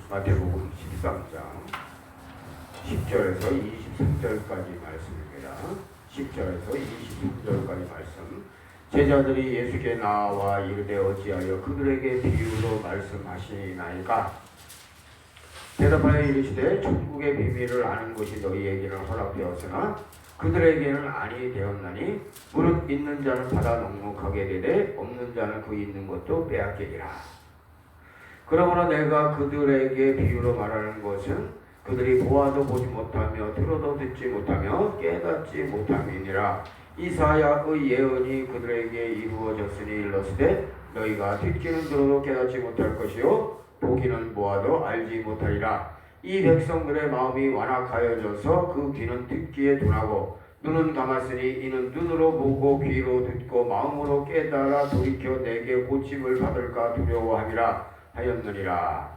마태복음 13장 10절에서 23절까지 말씀입니다. 10절에서 23절까지 말씀. 제자들이 예수께 나와 이르되 어찌하여 그들에게 비유로 말씀하시나이까? 대답하여 이르시되 천국의 비밀을 아는 것이 너희에게는 허락되었으나 그들에게는 아니 되었나니 무릇 있는 자는 받아 넉넉하게 되되 없는 자는 그 있는 것도 빼앗기리라. 그러므로 내가 그들에게 비유로 말하는 것은 그들이 보아도 보지 못하며 들어도 듣지 못하며 깨닫지 못함이니라. 이사야의 예언이 그들에게 이루어졌으니 일렀으되 너희가 듣기는 들어도 깨닫지 못할 것이요 보기는 보아도 알지 못하리라. 이 백성들의 마음이 완악하여져서 그 귀는 듣기에 둔하고 눈은 감았으니 이는 눈으로 보고 귀로 듣고 마음으로 깨달아 돌이켜 내게 고침을 받을까 두려워함이라 하였느니라.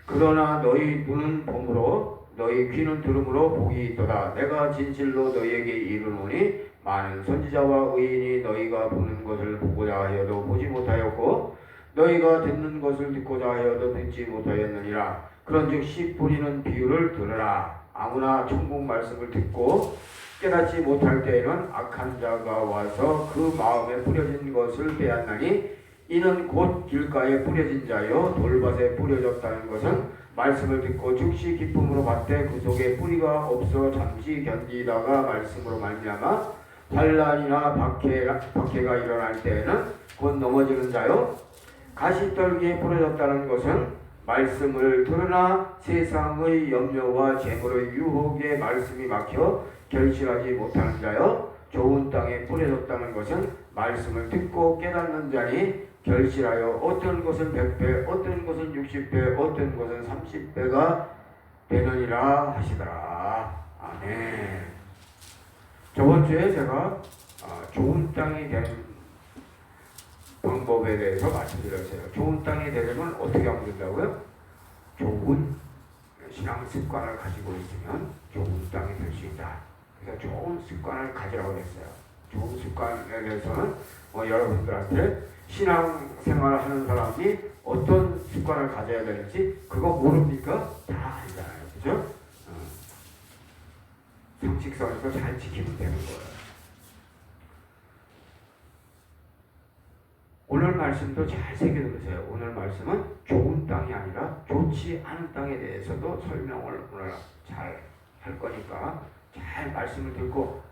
그러나 너희 눈은 봄으로 너희 귀는 들음으로 복이 있도다. 내가 진실로 너희에게 이르노니 많은 선지자와 의인이 너희가 보는 것을 보고자 하여도 보지 못하였고 너희가 듣는 것을 듣고자 하여도 듣지 못하였느니라. 그런즉 씨 뿌리는 비유를 들으라. 아무나 천국 말씀을 듣고 깨닫지 못할 때에는 악한 자가 와서 그 마음에 뿌려진 것을 빼앗나니 이는 곧 길가에 뿌려진 자요 돌밭에 뿌려졌다는 것은 말씀을 듣고 즉시 기쁨으로 받되 그 속에 뿌리가 없어 잠시 견디다가 말씀으로 말미암아 환난이나 박해가 일어날 때에는 곧 넘어지는 자요 가시떨기에 뿌려졌다는 것은 말씀을 들으나 세상의 염려와 재물의 유혹에 말씀이 막혀 결실하지 못하는 자요 좋은 땅에 뿌려졌다는 것은 말씀을 듣고 깨닫는 자니 결실하여 어떤 것은 100배, 어떤 것은 60배, 어떤 것은 30배가 되느니라 하시더라. 아멘. 저번 주에 제가 좋은 땅이 되는 방법에 대해서 말씀드렸어요. 좋은 땅이 되려면 어떻게 하면 된다고요? 좋은 신앙 습관을 가지고 있으면 좋은 땅이 될 수 있다. 그래서 좋은 습관을 가지라고 했어요. 좋은 습관에 대해서는 여러분들한테 신앙생활을 하는 사람이 어떤 습관을 가져야 되는지 그거 모릅니까? 다 알잖아요. 그죠? 상식선에서 잘 지키면 되는 거예요. 오늘 말씀도 잘 새겨들으세요. 오늘 말씀은 좋은 땅이 아니라 좋지 않은 땅에 대해서도 설명을 오늘 잘 할 거니까 잘 말씀을 듣고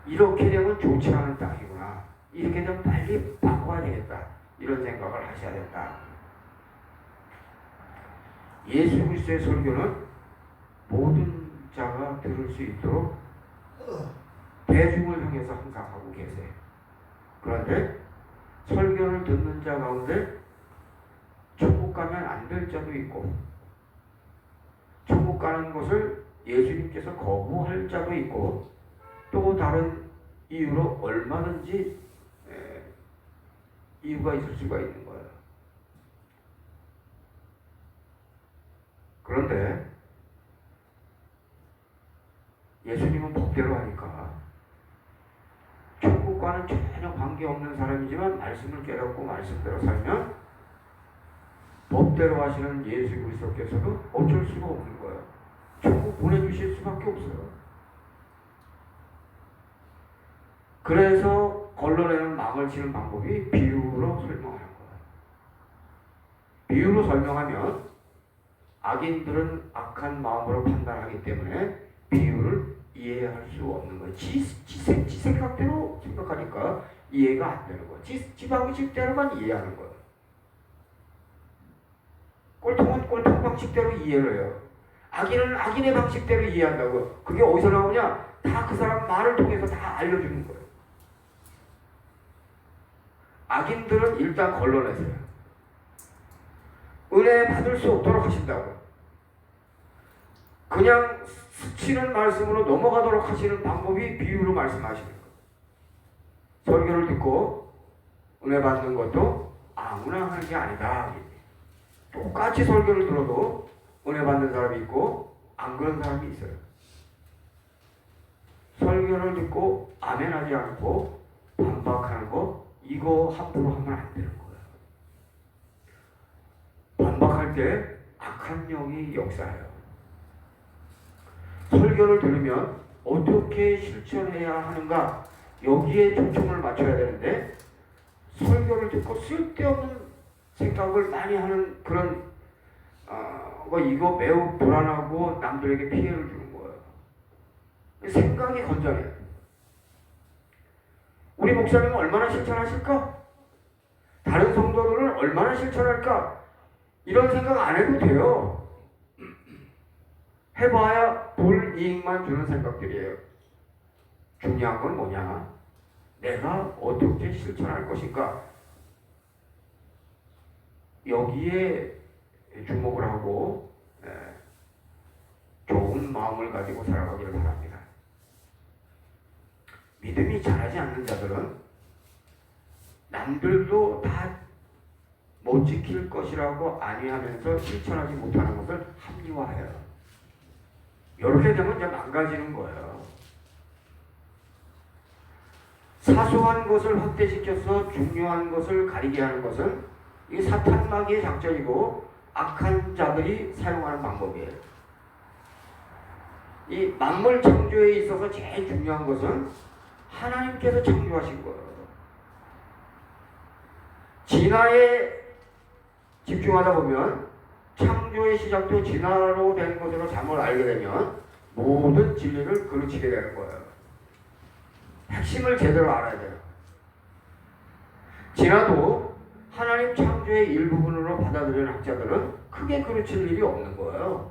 이렇게 되면 좋지 않은 땅이구나. 이렇게 되면 빨리 바꿔야 되겠다. 이런 생각을 하셔야 된다. 예수 그리스도의 설교는 모든 자가 들을 수 있도록 대중을 향해서 항상 하고 계세요. 그런데 설교를 듣는 자 가운데 천국 가면 안 될 자도 있고 천국 가는 것을 예수님께서 거부할 자도 있고 또 다른 이유로 얼마든지 이유가 있을 수가 있는 거예요. 그런데 예수님은 법대로 하니까 천국과는 전혀 관계없는 사람이지만 말씀을 깨닫고 말씀대로 살면 법대로 하시는 예수 그리스도께서도 어쩔 수가 없는 거예요. 천국 보내주실 수밖에 없어요. 그래서 걸러내는 망을 치는 방법이 비유로 설명하는 거예요. 비유로 설명하면 악인들은 악한 마음으로 판단하기 때문에 비유를 이해할 수 없는 거예요. 지 생각대로 생각하니까 이해가 안 되는 거예요. 지 방식대로만 이해하는 거예요. 꼴통은 꼴통 방식대로 이해를 해요. 악인은 악인의 방식대로 이해한다고. 그게 어디서 나오냐? 다 그 사람 말을 통해서 다 알려주는 거예요. 악인들은 일단 걸러내세요. 은혜 받을 수 없도록 하신다고. 그냥 스치는 말씀으로 넘어가도록 하시는 방법이 비유로 말씀하시는 거예요. 설교를 듣고 은혜 받는 것도 아무나 하는 게 아니다. 똑같이 설교를 들어도 은혜 받는 사람이 있고 안 그런 사람이 있어요. 설교를 듣고 아멘하지 않고 반박하는 거 이거 함부로 하면 안 되는 거예요. 반박할 때 악한 영이 역사해요. 설교를 들으면 어떻게 실천해야 하는가 여기에 초점을 맞춰야 되는데 설교를 듣고 쓸데없는 생각을 많이 하는 그런 이거 매우 불안하고 남들에게 피해를 주는 거예요. 생각이 건전해요. 우리 목사님은 얼마나 실천하실까? 다른 성도들은 얼마나 실천할까? 이런 생각 안 해도 돼요. 해봐야 불이익만 주는 생각들이에요. 중요한 건 뭐냐? 내가 어떻게 실천할 것인가? 여기에 주목을 하고 좋은 마음을 가지고 살아가기를 바랍니다. 믿음이 자라지 않는 자들은 남들도 다 못 지킬 것이라고 안위하면서 실천하지 못하는 것을 합리화해요. 이렇게 되면 이제 망가지는 거예요. 사소한 것을 확대시켜서 중요한 것을 가리게 하는 것은 이 사탄 마귀의 작전이고 악한 자들이 사용하는 방법이에요. 이 만물 창조에 있어서 제일 중요한 것은 하나님께서 창조하신 거예요. 진화에 집중하다 보면 창조의 시작도 진화로 된 것으로 잠을 알게 되면 모든 진리를 그르치게 되는 거예요. 핵심을 제대로 알아야 돼요. 진화도 하나님 창조의 일부분으로 받아들이는 학자들은 크게 그르칠 일이 없는 거예요.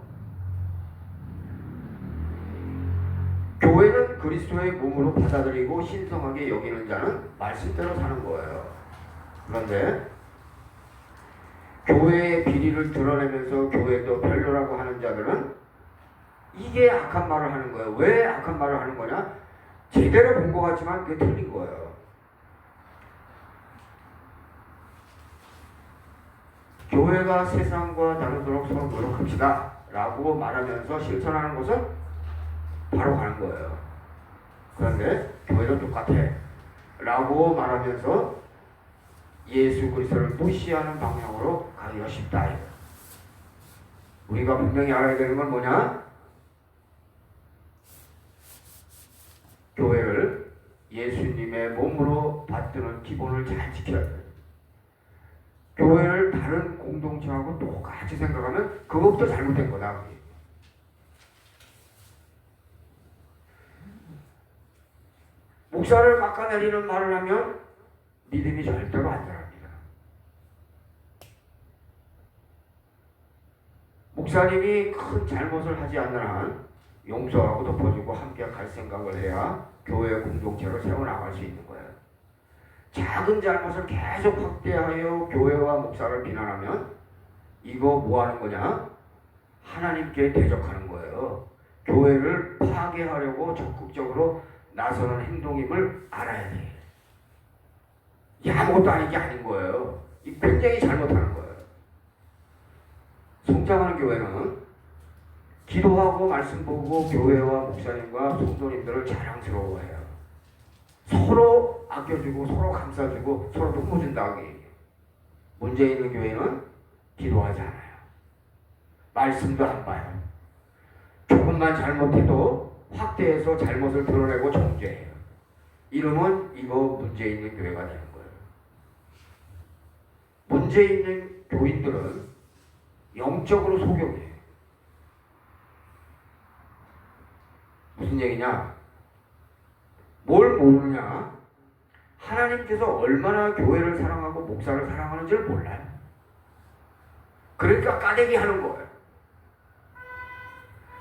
교회는 그리스도의 몸으로 받아들이고 신성하게 여기는 자는 말씀대로 사는 거예요. 그런데 교회의 비리를 드러내면서 교회도 별로라고 하는 자들은 이게 악한 말을 하는 거예요. 왜 악한 말을 하는 거냐? 제대로 본 것 같지만 그게 틀린 거예요. 교회가 세상과 다르도록 서로 노력합시다 라고 말하면서 실천하는 것은 바로 가는 거예요. 그런데 교회도 똑같아 라고 말하면서 예수 그리스도를 무시하는 방향으로 가기가 쉽다. 우리가 분명히 알아야 되는 건 뭐냐? 교회를 예수님의 몸으로 받드는 기본을 잘 지켜야 돼요. 교회를 다른 공동체하고 똑같이 생각하면 그것부터 잘못된 거다. 목사를 깎아내리는 말을 하면 믿음이 절대로 안 자랍니다. 목사님이 큰 잘못을 하지 않는 한 용서하고 덮어주고 함께 갈 생각을 해야 교회 공동체를 세워나갈 수 있는 거예요. 작은 잘못을 계속 확대하여 교회와 목사를 비난하면 이거 뭐 하는 거냐? 하나님께 대적하는 거예요. 교회를 파괴하려고 적극적으로 나서는 행동임을 알아야 돼. 이게 아무것도 아닌 게 아닌 거예요. 이 굉장히 잘못하는 거예요. 성장하는 교회는 기도하고 말씀 보고 교회와 목사님과 성도님들을 자랑스러워해요. 서로 아껴주고 서로 감싸주고 서로 돕아준다. 문제 있는 교회는 기도하지 않아요. 말씀도 안 봐요. 조금만 잘못해도 확대해서 잘못을 드러내고 정죄해요. 이러면 이거 문제 있는 교회가 되는 거예요. 문제 있는 교인들은 영적으로 소경이에요. 무슨 얘기냐? 뭘 모르냐? 하나님께서 얼마나 교회를 사랑하고 목사를 사랑하는지를 몰라요. 그러니까 까대기 하는 거예요.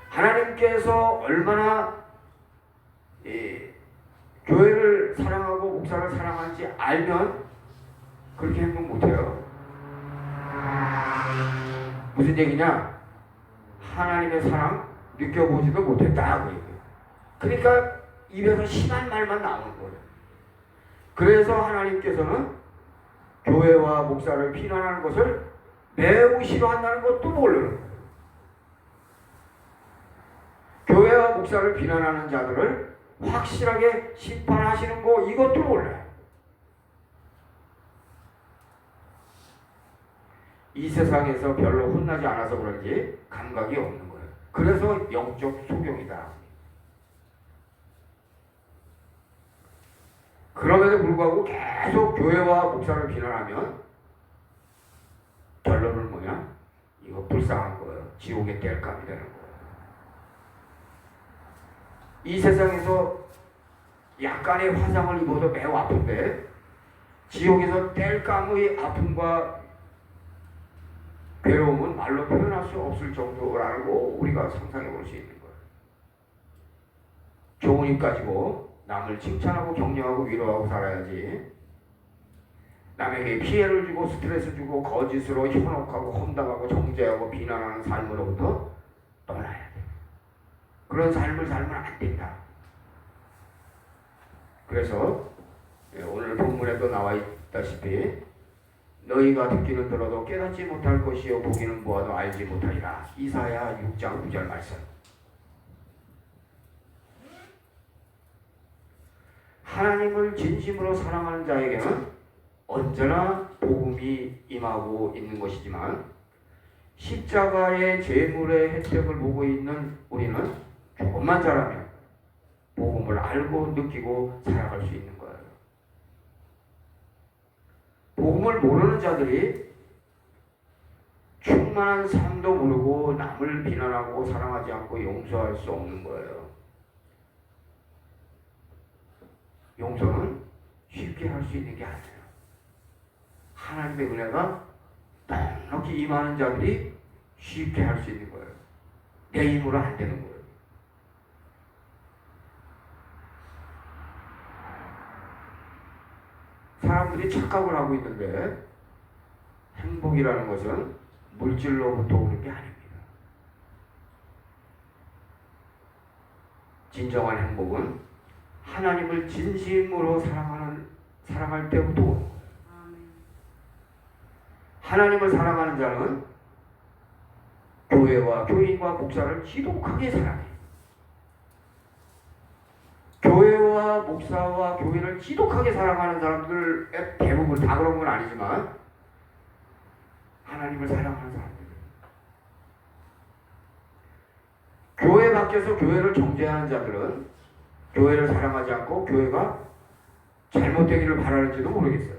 하나님께서 얼마나 교회를 사랑하고 목사를 사랑하는지 알면 그렇게 행동 못해요. 무슨 얘기냐? 하나님의 사랑 느껴보지도 못했다. 그러니까 입에서 심한 말만 나오는 거예요. 그래서 하나님께서는 교회와 목사를 비난하는 것을 매우 싫어한다는 것도 모르는 거예요. 교회와 목사를 비난하는 자들을 확실하게 심판하시는 거 이것도 몰라요. 이 세상에서 별로 혼나지 않아서 그런지 감각이 없는 거예요. 그래서 영적 소경이다. 그럼에도 불구하고 계속 교회와 목사를 비난하면 결론은 뭐냐? 이거 불쌍한 거예요. 지옥의 땔감이 되는 거예요. 이 세상에서 약간의 화상을 입어도 매우 아픈데 지옥에서 땔감의 아픔과 괴로움은 말로 표현할 수 없을 정도라는 거 우리가 상상해 볼 수 있는 거예요. 좋은 입 가지고 남을 칭찬하고 격려하고 위로하고 살아야지, 남에게 피해를 주고 스트레스 주고 거짓으로 현혹하고 험담하고 정죄하고 비난하는 삶으로부터 떠나야 돼. 그런 삶을 살면 안 된다. 그래서 오늘 본문에도 나와 있다시피 너희가 듣기는 들어도 깨닫지 못할 것이요 보기는 보아도 알지 못하리라. 이사야 6장 9절 말씀. 하나님을 진심으로 사랑하는 자에게는 언제나 복음이 임하고 있는 것이지만 십자가의 제물의 혜택을 보고 있는 우리는 조금만 잘하면 복음을 알고 느끼고 살아갈 수 있는 거예요. 복음을 모르는 자들이 충만한 삶도 모르고 남을 비난하고 사랑하지 않고 용서할 수 없는 거예요. 용서는 쉽게 할 수 있는 게 아니에요. 하나님의 은혜가 넉넉히 임하는 자들이 쉽게 할 수 있는 거예요. 내 힘으로 안 되는 거예요. 사람들이 착각을 하고 있는데 행복이라는 것은 물질로부터 오는 게 아닙니다. 진정한 행복은 하나님을 진심으로 사랑할 때부터 오는 거예요. 하나님을 사랑하는 자는 교회와 교인과 목사를 지독하게 사랑해요. 교회와 목사와 교회를 지독하게 사랑하는 사람들의 대부분, 다 그런 건 아니지만 하나님을 사랑하는 사람들, 교회 밖에서 교회를 정죄하는 자들은 교회를 사랑하지 않고 교회가 잘못되기를 바라는지도 모르겠어요.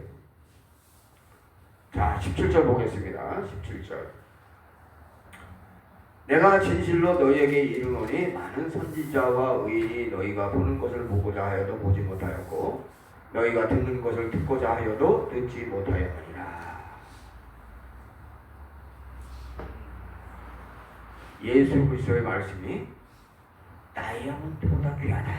자, 17절 보겠습니다. 17절. 내가 진실로 너희에게 이르노니 많은 선지자와 의인이 너희가 보는 것을 보고자 하여도 보지 못하였고 너희가 듣는 것을 듣고자 하여도 듣지 못하였느니라. 예수 그리스도의 말씀이 다이아몬드보다 귀하다.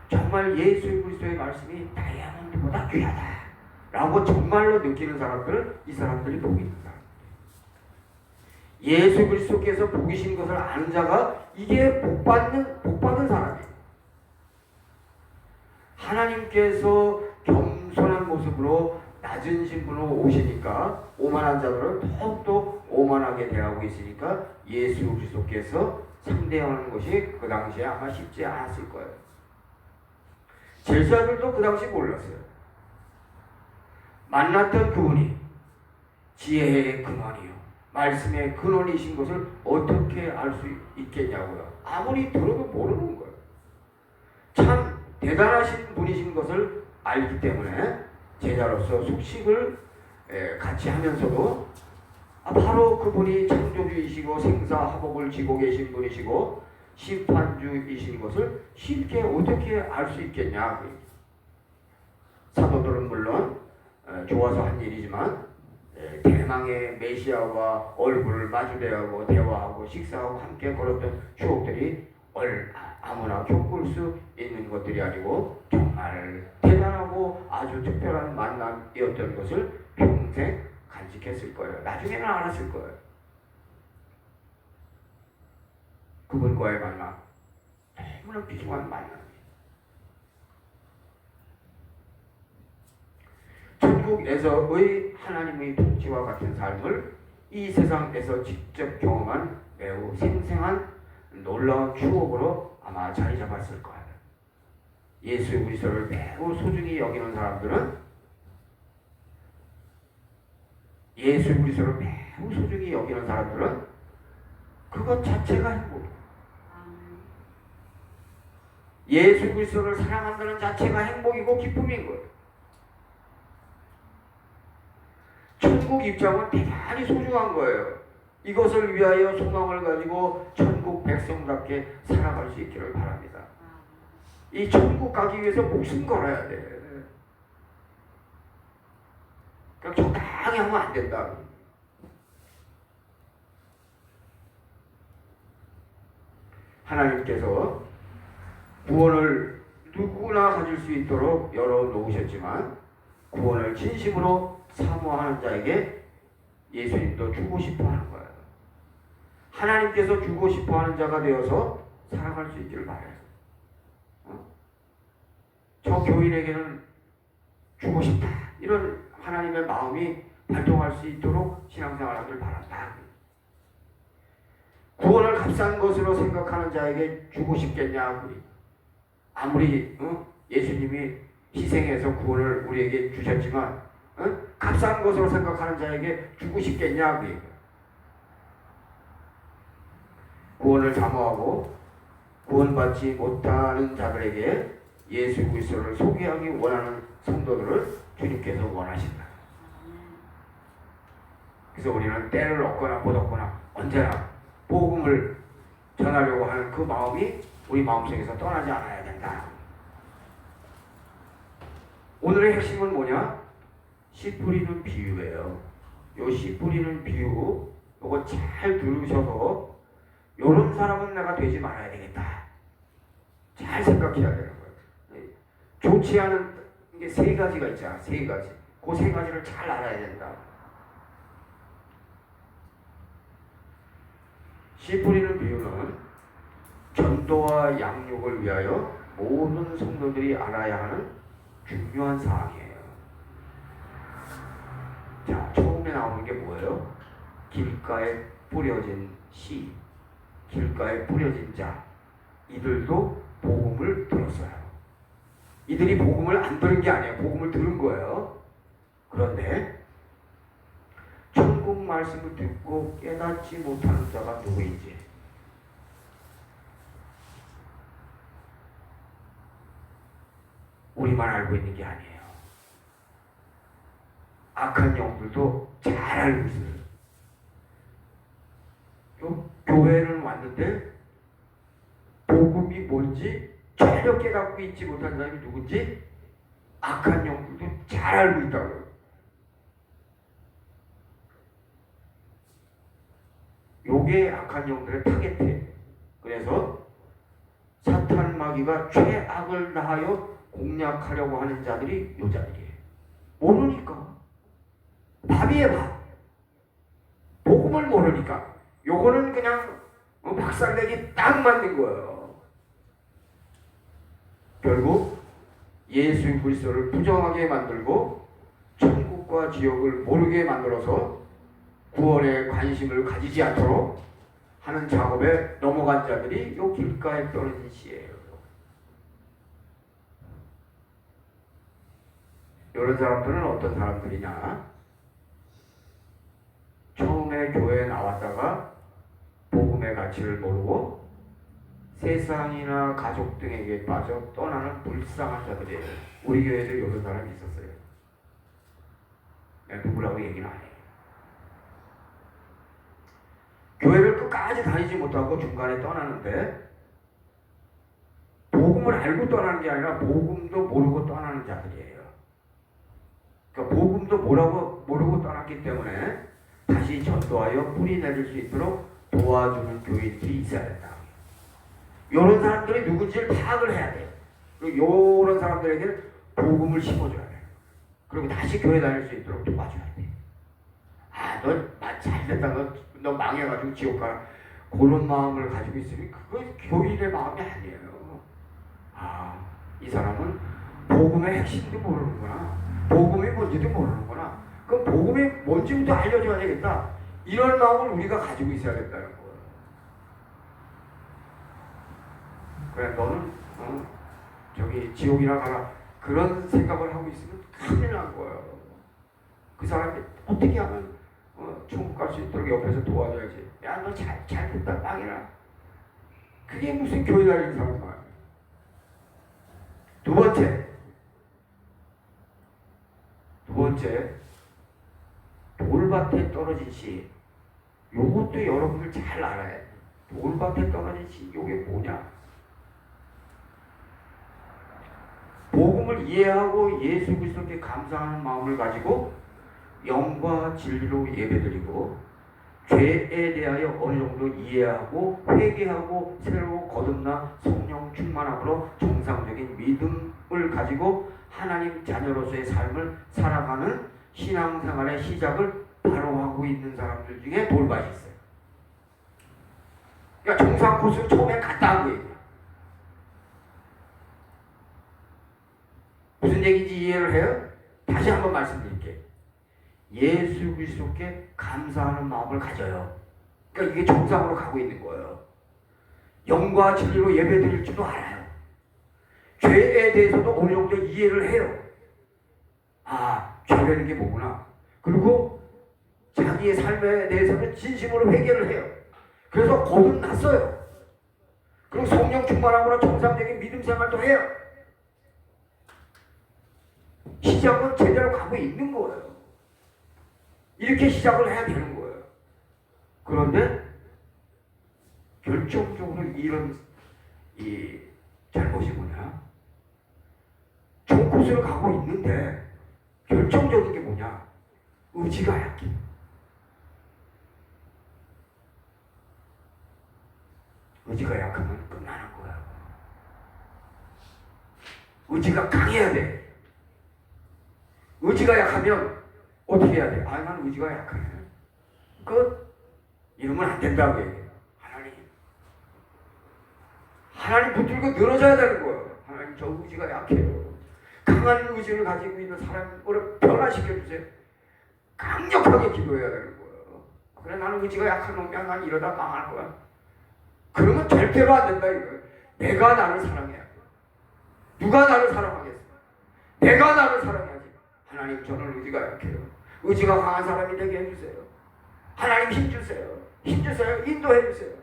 정말 예수 그리스도의 말씀이 다이아몬드보다 귀하다 라고 정말로 느끼는 사람들은 이 사람들이 복이 있는 사람. 예수 그리스도께서 복이신 것을 아는 자가 이게 복받은 사람이에요. 하나님께서 겸손한 모습으로 낮은 신분으로 오시니까 오만한 자들은 더욱더 오만하게 대하고 있으니까 예수 그리스도께서 상대하는 것이 그 당시에 아마 쉽지 않았을 거예요. 제자들도 그 당시 몰랐어요. 만났던 그분이 지혜의 근원이요 말씀의 근원이신 것을 어떻게 알 수 있겠냐고요. 아무리 들어도 모르는 거예요. 참 대단하신 분이신 것을 알기 때문에 제자로서 숙식을 같이 하면서도 바로 그분이 창조주이시고 생사화복을 쥐고 계신 분이시고 심판주이신 것을 쉽게 어떻게 알 수 있겠냐. 사도들은 물론 좋아서 한 일이지만 대망의 메시아와 얼굴을 마주대하고 대화하고 식사하고 함께 걸었던 추억들이 아무나 겪을 수 있는 것들이 아니고 정말 대단하고 아주 특별한 만남이었던 것을 평생 간직했을 거예요. 나중에는 알았을 거예요. 그분과의 만남, 너무나 귀중한 만남. 천국에서의 하나님의 통치와 같은 삶을 이 세상에서 직접 경험한 매우 생생한 놀라운 추억으로 아마 자리 잡았을 거예요. 예수 그리스도를 매우 소중히 여기는 사람들은 예수 그리스도를 매우 소중히 여기는 사람들은 그것 자체가 행복. 예수 그리스도를 사랑한다는 자체가 행복이고 기쁨인 거예요. 천국 입장은 대단히 소중한 거예요. 이것을 위하여 소망을 가지고 천국 백성답게 살아갈 수 있기를 바랍니다. 이 천국 가기 위해서 목숨 걸어야 돼. 그냥 적당히 하면 안 된다. 하나님께서 구원을 누구나 가질 수 있도록 열어놓으셨지만 구원을 진심으로 사모하는 자에게 예수님도 주고 싶어 하는 거예요. 하나님께서 주고 싶어 하는 자가 되어서 살아갈 수 있기를 바라요. 저 교인에게는 주고 싶다. 이런 하나님의 마음이 발동할 수 있도록 신앙생활 하길 바란다. 구원을 값싼 것으로 생각하는 자에게 주고 싶겠냐? 아무리 예수님이 희생해서 구원을 우리에게 주셨지만 값싼 것으로 생각하는 자에게 주고 싶겠냐? 구원을 사모하고 구원받지 못하는 자들에게 예수 그리스도를 소개하기 원하는 성도들을 주님께서 원하신다. 그래서 우리는 때를 얻거나 못 얻거나 언제나 복음을 전하려고 하는 그 마음이 우리 마음속에서 떠나지 않아야 된다. 오늘의 핵심은 뭐냐? 씨 뿌리는 비유예요. 요 씨 뿌리는 비유 요거 잘 들으셔서 요런 사람은 내가 되지 말아야 되겠다. 잘 생각해야 되는 거예요. 좋지 않은 게 세 가지가 있잖아. 세 가지. 그 세 가지를 잘 알아야 된다. 씨 뿌리는 비유는 전도와 양육을 위하여 모든 성도들이 알아야 하는 중요한 사항이에요. 자, 처음에 나오는 게 뭐예요? 길가에 뿌려진 씨, 길가에 뿌려진 자, 이들도 복음을 들었어요. 이들이 복음을 안 들은 게 아니에요. 복음을 들은 거예요. 그런데 천국 말씀을 듣고 깨닫지 못하는 자가 누구인지, 우리만 알고 있는 게 아니에요. 악한 영들도 잘 알고 있어요. 교회는 왔는데 복음이 뭔지 전혀 깨닫고 있지 못한 사람이 누군지 악한 영들도 잘 알고 있다고요. 요게 악한 영들의 타겟이에요. 그래서 사탄 마귀가 최악을 다하여 공략하려고 하는 자들이 요 자들이에요. 모르니까. 밥이에요, 밥. 복음을 모르니까. 요거는 그냥 박살내기 딱 맞는 거예요. 결국 예수 그리스도를 부정하게 만들고 천국과 지옥을 모르게 만들어서 구원에 관심을 가지지 않도록 하는 작업에 넘어간 자들이 요 길가에 떨어진 씨예요. 이런 사람들은 어떤 사람들이냐? 처음에 교회에 나왔다가 복음의 가치를 모르고 세상이나 가족 등에게 빠져 떠나는 불쌍한 자들이에요. 우리 교회에도 이런 사람이 있었어요. 누구라고 얘기는 안 해요. 교회를 끝까지 다니지 못하고 중간에 떠나는데 복음을 알고 떠나는 게 아니라 복음도 모르고 떠나는 자들이에요. 그러니까 복음도 모르고 떠났기 때문에 다시 전도하여 뿌리 내릴 수 있도록 도와주는 교인들이 있어야 된다. 이런 사람들이 누군지를 파악을 해야 돼요. 그리고 이런 사람들에게는 복음을 심어줘야 돼요. 그리고 다시 교회 다닐 수 있도록 도와줘야 돼요. 아, 너 잘 됐다. 너 망해가지고 지옥 가. 그런 마음을 가지고 있으면 그건 교인의 마음이 아니에요. 아, 이 사람은 복음의 핵심도 모르는구나. 복음이 뭔지도 모르는구나. 그럼 복음이 뭔지부터 알려줘야 되겠다. 이런 마음을 우리가 가지고 있어야겠다는 거예요. 그래, 너는 저기 지옥이나 가라. 그런 생각을 하고 있으면 큰일 난 거예요. 그 사람이 어떻게 하면 천국 갈 수 있도록 옆에서 도와줘야지. 야, 너 잘됐다 빵이라. 그게 무슨 교회 다니는 사람 말이야. 두 번째, 돌밭에 떨어진 씨. 요것도 여러분들 잘 알아야 돼. 돌밭에 떨어진 씨, 요게 뭐냐? 복음을 이해하고 예수 그리스도께 감사하는 마음을 가지고 영과 진리로 예배드리고 죄에 대하여 어느 정도 이해하고 회개하고 새로 거듭나 성령 충만함으로 정상적인 믿음을 가지고 하나님 자녀로서의 삶을 살아가는 신앙생활의 시작을 바로 하고 있는 사람들 중에 돌밭이 있어요. 그러니까 정상 코스를 처음에 갔다 한 거예요. 무슨 얘기인지 이해를 해요? 다시 한번 말씀드릴게요. 예수 그리스도께 감사하는 마음을 가져요. 그러니까 이게 정상으로 가고 있는 거예요. 영과 진리로 예배드릴 줄도 알아요. 죄에 대해서도 어느 정도 이해를 해요. 아, 죄라는 게 뭐구나. 그리고 자기의 삶에 대해서는 진심으로 회개를 해요. 그래서 거듭났어요. 그리고 성령 충만함으로 정상적인 믿음 생활도 해요. 시작은 제대로 가고 있는 거예요. 이렇게 시작을 해야 되는 거예요. 그런데 결정적으로 이런 이 잘못이 뭐냐? 좋은 코스를 가고 있는데 결정적인 게 뭐냐? 의지가 약해. 의지가 약하면 끝나는 거야. 의지가 강해야 돼. 의지가 약하면 어떻게 해야 돼? 아, 난 의지가 약하네. 이러면 안 된다고 얘기해요. 하나님 붙들고 늘어져야 되는 거예요. 하나님, 저 의지가 약해요. 강한 의지를 가지고 있는 사람을 변화시켜주세요. 강력하게 기도해야 되는 거예요. 그래, 나는 의지가 약한 놈이야. 난 이러다 망할 거야. 그러면 절대로 안 된다 이거예요. 내가 나를 사랑해야 돼. 누가 나를 사랑하겠어? 내가 나를 사랑해야지. 하나님, 저는 의지가 약해요. 의지가 강한 사람이 되게 해주세요. 하나님, 힘주세요. 힘주세요. 인도해주세요.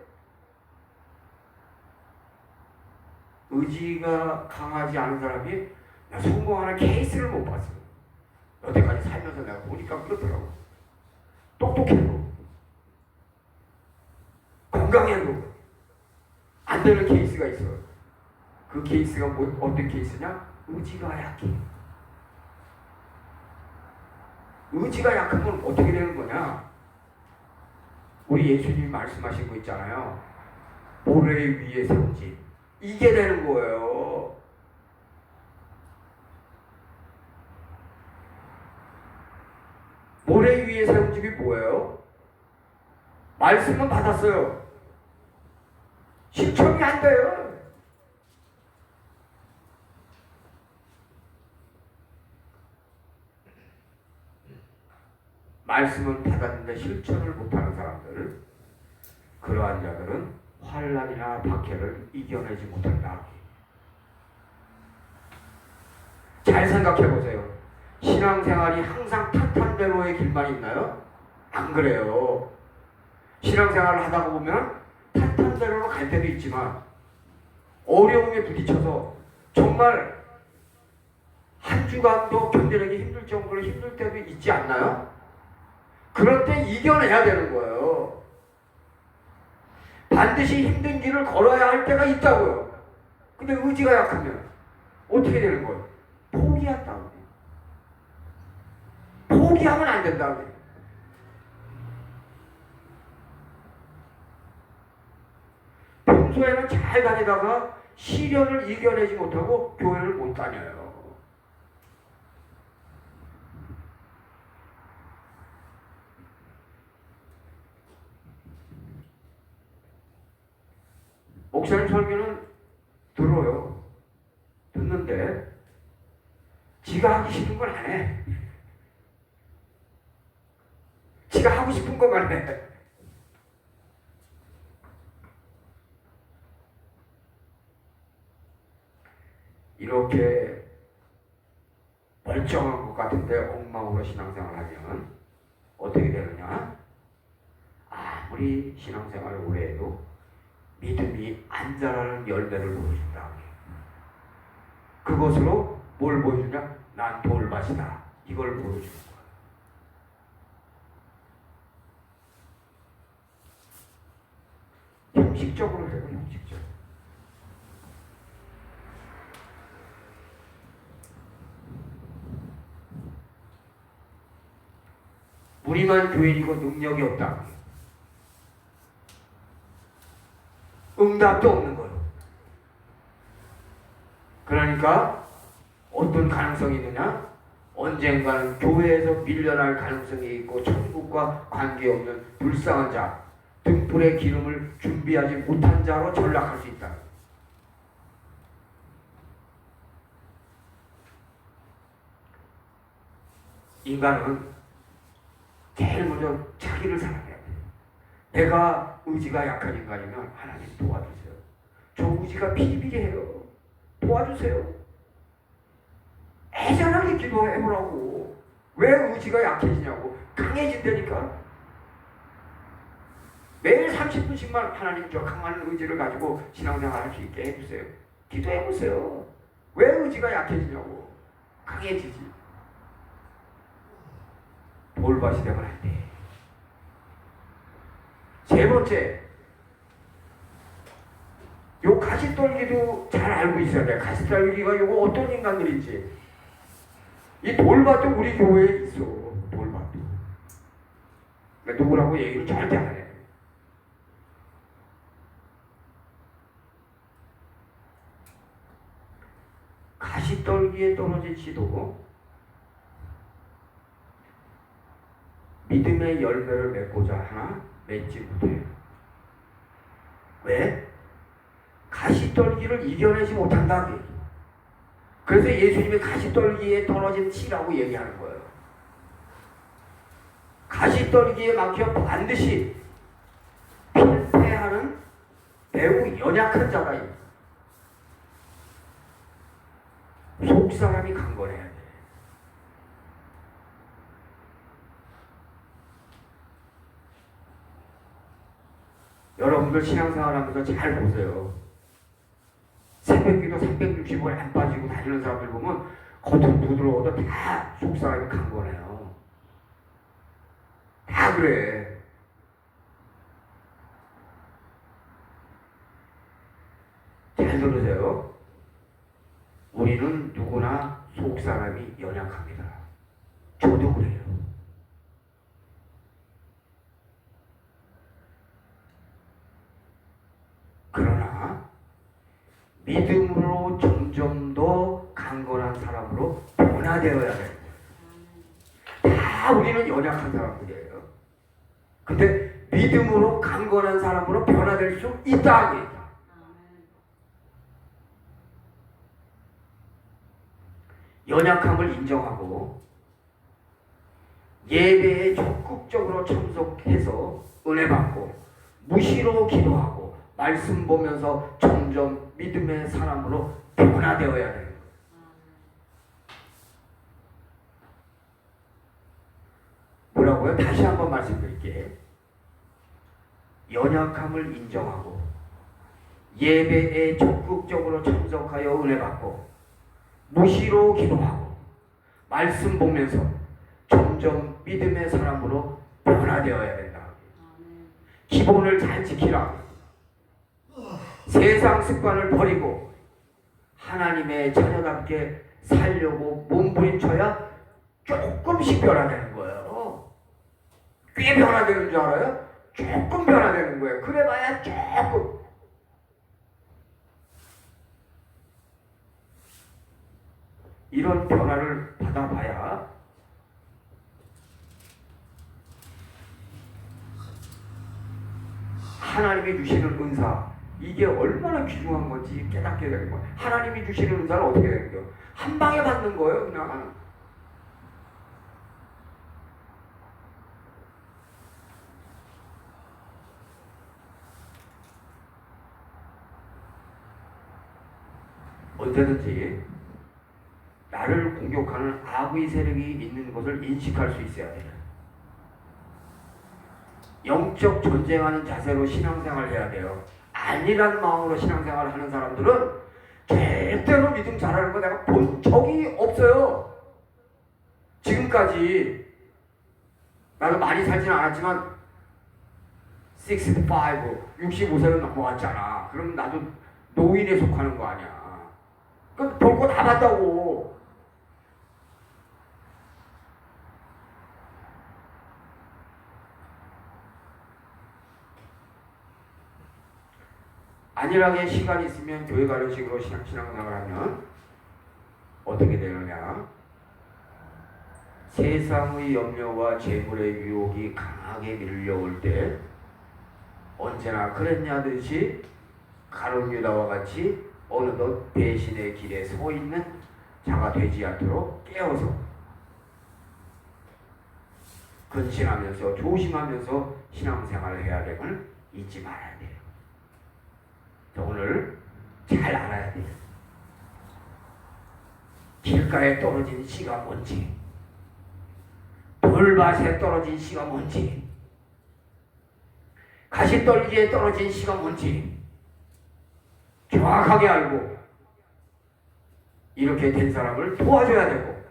의지가 강하지 않은 사람이 성공하는 케이스를 못 봤어요. 여태까지 살면서 내가 보니까 그렇더라고. 똑똑해도 건강해도 안 되는 케이스가 있어요. 그 케이스가 어떤 케이스냐? 의지가 약해. 의지가 약하면 어떻게 되는 거냐? 우리 예수님이 말씀하신 거 있잖아요. 모래 위에 세운 집. 이게 되는 거예요. 모래 위에 세운 집이 뭐예요? 말씀은 받았어요. 실천이 안 돼요. 말씀은 받았는데 실천을 못하는 사람들, 그러한 자들은 환난이나 박해를 이겨내지 못한다. 잘 생각해 보세요. 신앙생활이 항상 탄탄대로의 길만 있나요? 안 그래요. 신앙생활을 하다 보면 탄탄대로로 갈 때도 있지만 어려움에 부딪혀서 정말 한 주간도 견뎌내기 힘들 정도로 힘들 때도 있지 않나요? 그럴 때 이겨내야 되는 거예요. 반드시 힘든 길을 걸어야 할 때가 있다고요. 근데 의지가 약하면 어떻게 되는 거예요? 포기한다고. 포기하면 안 된다고. 평소에는 잘 다니다가 시련을 이겨내지 못하고 교회를 못 다녀요. 목사님 설교는 들어요. 듣는데 지가 하기 싫은 건 안 해. 지가 하고 싶은 것만 해. 이렇게 멀쩡한 것 같은데 엉망으로 신앙생활 하면 어떻게 되느냐? 아무리 신앙생활을 오래 해도 믿음이 안 자라는 열매를 보여준다. 그것으로 뭘 보여주냐? 난 돌밭이다. 이걸 보여주는 거야. 형식적으로 해요, 형식적으로. 우리만 교인이고 능력이 없다. 응답도 없는 거예요. 그러니까 어떤 가능성이 있느냐? 언젠가는 교회에서 밀려날 가능성이 있고 천국과 관계없는 불쌍한 자, 등불의 기름을 준비하지 못한 자로 전락할 수 있다. 인간은 제일 먼저 자기를 사랑해야 돼요. 내가 의지가 약한 인간이면 하나님 도와주세요. 저 의지가 비리비리해요. 도와주세요. 애절하게 기도해보라고. 왜 의지가 약해지냐고. 강해진다니까. 매일 30분씩만 하나님 저 강한 의지를 가지고 신앙생활 할 수 있게 해주세요. 기도해보세요. 왜 의지가 약해지냐고. 강해지지. 돌밭이 되면 안 돼. 세 번째, 요 가시떨기도 잘 알고 있어야 돼. 가시떨기가 요거 어떤 인간들인지. 이 돌밭도 우리 교회에 있어. 돌밭도. 그러니까 누구라고 얘기를 절대 안 해. 가시떨기에 떨어진 씨도 믿음의 열매를 맺고자 하나 맺지 못해요. 왜? 가시떨기를 이겨내지 못한다. 그래서 예수님이 가시떨기에 떨어진 씨라고 얘기하는 거예요. 가시떨기에 막혀 반드시 필패하는 매우 연약한 자가 있다. 속사람이 강건해야 돼. 여러분들 신앙생활 하면서 잘 보세요. 새벽기도 365일 안 빠지고 다니는 사람들 보면 겉은 부드러워도 다 속사람이 강건해요. 다 그래. 잘 들으세요. 우리는 누구나 속사람이 연약합니다. 저도 그래요. 그러나 믿음으로 점점 더 강건한 사람으로 변화되어야 돼요. 다 우리는 연약한 사람들이에요. 근데 믿음으로 강건한 사람으로 변화될 수 있다. 연약함을 인정하고 예배에 적극적으로 참석해서 은혜 받고 무시로 기도하고 말씀 보면서 점점 믿음의 사람으로 변화되어야 돼요. 뭐라고요? 다시 한번 말씀드릴게요. 연약함을 인정하고 예배에 적극적으로 참석하여 은혜 받고 무시로 기도하고 말씀 보면서 점점 믿음의 사람으로 변화되어야 된다. 기본을 잘 지키라. 세상 습관을 버리고 하나님의 자녀답게 살려고 몸부림쳐야 조금씩 변화되는 거예요. 꽤 변화되는 줄 알아요? 조금 변화되는 거예요. 그래봐야 조금. 이런 변화를 받아봐야 하나님이 주시는 은사, 이게 얼마나 귀중한 건지 깨닫게 되는 거예요. 하나님이 주시는 은사는 어떻게 되는 거예요? 한 방에 받는 거예요, 그냥. 언제든지 나를 공격하는 악의 세력이 있는 것을 인식할 수 있어야 돼요. 영적 전쟁하는 자세로 신앙생활을 해야 돼요. 아니라는 마음으로 신앙생활을 하는 사람들은 절대로 믿음 잘하는 거 내가 본 적이 없어요. 지금까지 나도 많이 살지는 않았지만 65세는 넘어갔잖아. 그럼 나도 노인에 속하는 거 아니야. 그럼 볼 거 다 봤다고. 안일하게 시간이 있으면 교회 가는 식으로 신앙생활을 하면 어떻게 되느냐? 세상의 염려와 재물의 유혹이 강하게 밀려올 때 언제나 그랬냐듯이 가룟 유다와 같이 어느덧 배신의 길에 서 있는 자가 되지 않도록 깨어서 근신하면서 조심하면서 신앙생활을 해야 됨을 잊지 말아야 돼요. 오늘 잘 알아야 돼요. 길가에 떨어진 씨가 뭔지, 돌밭에 떨어진 씨가 뭔지, 가시떨기에 떨어진 씨가 뭔지 정확하게 알고 이렇게 된 사람을 도와줘야 되고,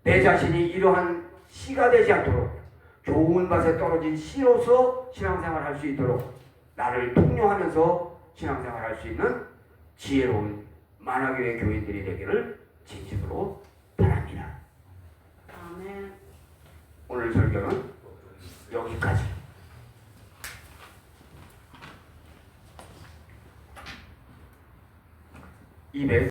내 자신이 이러한 씨가 되지 않도록 좋은 밭에 떨어진 씨로서 신앙생활을 할 수 있도록 나를 통용하면서 신앙생활을 할 수 있는 지혜로운 만화교회 교인들이 되기를 진심으로 바랍니다. 아멘. 오늘 설교는 여기까지. 200